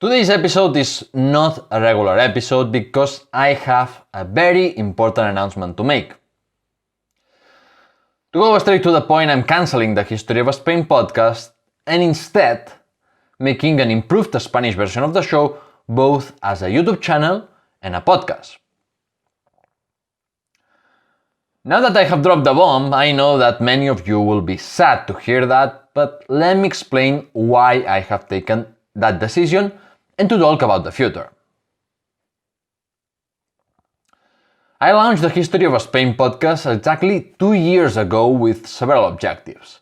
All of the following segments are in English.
Today's episode is not a regular episode because I have a very important announcement to make. To go straight to the point, I'm cancelling the History of Spain podcast and instead making an improved Spanish version of the show, both as a YouTube channel and a podcast. Now that I have dropped the bomb, I know that many of you will be sad to hear that, but let me explain why I have taken that decision and to talk about the future. I launched the History of Spain podcast exactly 2 years ago with several objectives.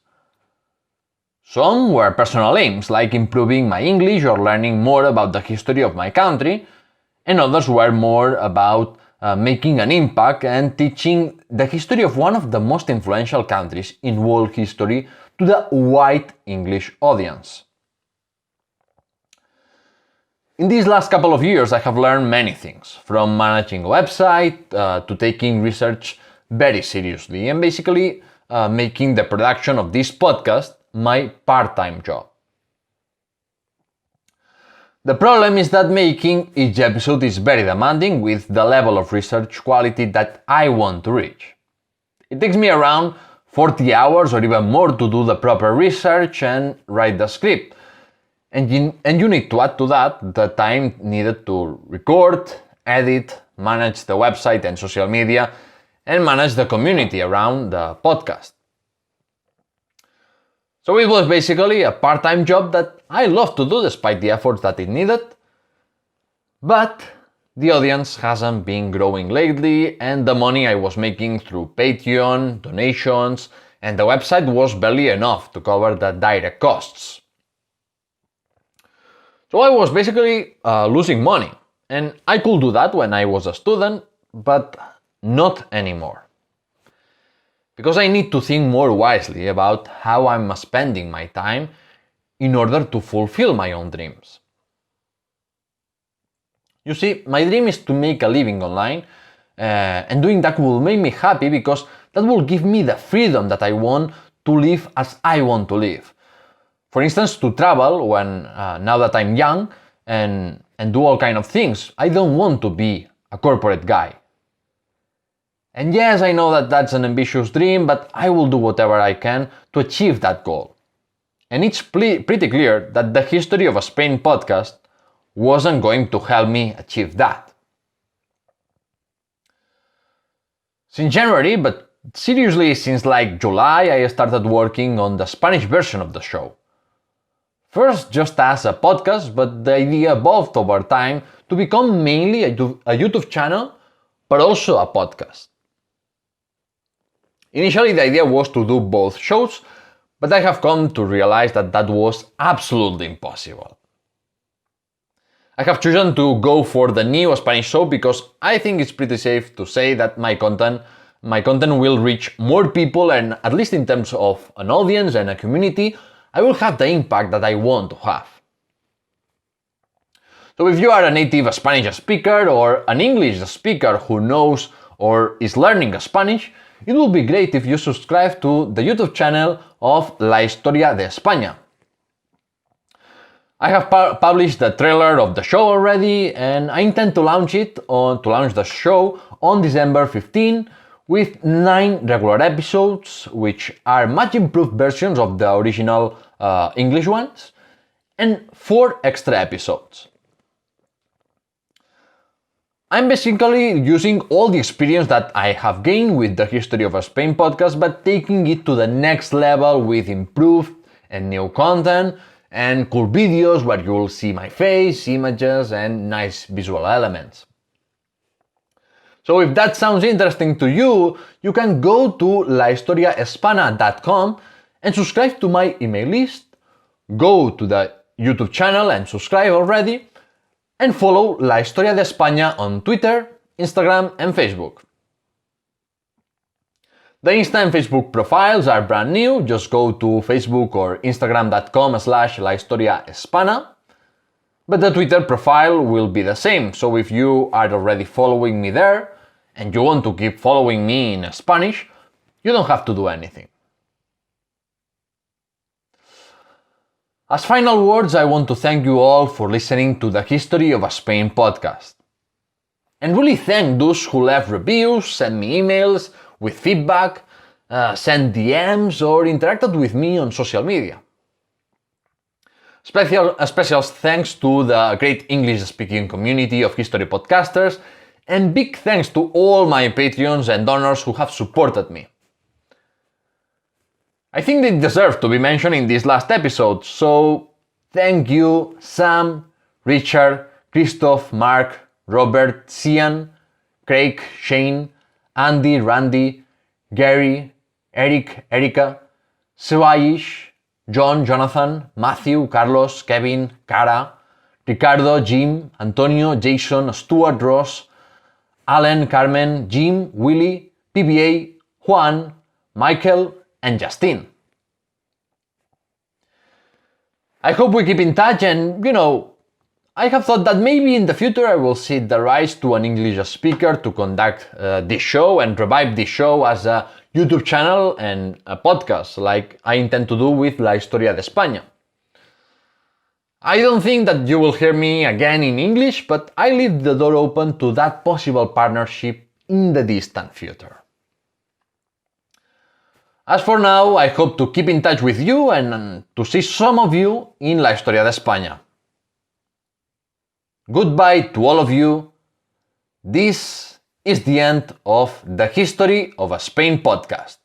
Some were personal aims, like improving my English or learning more about the history of my country, and others were more about making an impact and teaching the history of one of the most influential countries in world history to the wide English audience. In these last couple of years, I have learned many things, from managing a website to taking research very seriously and basically making the production of this podcast my part-time job. The problem is that making each episode is very demanding with the level of research quality that I want to reach. It takes me around 40 hours or even more to do the proper research and write the script. And you need to add to that the time needed to record, edit, manage the website and social media, and manage the community around the podcast. So it was basically a part-time job that I love to do despite the efforts that it needed. But the audience hasn't been growing lately, and the money I was making through Patreon, donations, and the website was barely enough to cover the direct costs. So I was basically losing money, and I could do that when I was a student, but not anymore. Because I need to think more wisely about how I'm spending my time in order to fulfill my own dreams. You see, my dream is to make a living online, and doing that will make me happy because that will give me the freedom that I want to live as I want to live. For instance, to travel when now that I'm young and do all kind of things. I don't want to be a corporate guy. And yes, I know that that's an ambitious dream, but I will do whatever I can to achieve that goal. And it's pretty clear that the History of Spain podcast wasn't going to help me achieve that. Since January, but seriously since like July, I started working on the Spanish version of the show. First just as a podcast, but the idea evolved over time to become mainly a YouTube channel, but also a podcast. Initially the idea was to do both shows, but I have come to realize that that was absolutely impossible. I have chosen to go for the new Spanish show because I think it's pretty safe to say that my content will reach more people, and at least in terms of an audience and a community, I will have the impact that I want to have. So if you are a native Spanish speaker or an English speaker who knows or is learning Spanish, it would be great if you subscribe to the YouTube channel of La Historia de España. I have published the trailer of the show already, and I intend to launch the show on December 15 with 9 regular episodes, which are much improved versions of the original English ones, and 4 extra episodes. I'm basically using all the experience that I have gained with the History of Spain podcast, but taking it to the next level with improved and new content and cool videos where you will see my face, images, and nice visual elements. So if that sounds interesting to you, you can go to lahistoriahispana.com and subscribe to my email list, go to the YouTube channel and subscribe already, and follow La Historia de España on Twitter, Instagram, and Facebook. The Insta and Facebook profiles are brand new. Just go to Facebook or Instagram.com/lahistoriahispana. But the Twitter profile will be the same, so if you are already following me there and you want to keep following me in Spanish, you don't have to do anything. As final words, I want to thank you all for listening to the History of Spain podcast. And really thank those who left reviews, sent me emails with feedback, sent DMs, or interacted with me on social media. Special thanks to the great English-speaking community of history podcasters, and big thanks to all my Patreons and donors who have supported me. I think they deserve to be mentioned in this last episode, so thank you Sam, Richard, Christoph, Mark, Robert, Cian, Craig, Shane, Andy, Randy, Gary, Eric, Erica, Sewaish, John, Jonathan, Matthew, Carlos, Kevin, Cara, Ricardo, Jim, Antonio, Jason, Stuart, Ross, Alan, Carmen, Jim, Willie, PBA, Juan, Michael, and Justin. I hope we keep in touch, and I have thought that maybe in the future I will see the rise to an English speaker to conduct this show and revive this show as a YouTube channel and a podcast, like I intend to do with La Historia de España. I don't think that you will hear me again in English, but I leave the door open to that possible partnership in the distant future. As for now, I hope to keep in touch with you and to see some of you in La Historia de España. Goodbye to all of you. This is the end of the History of Spain podcast.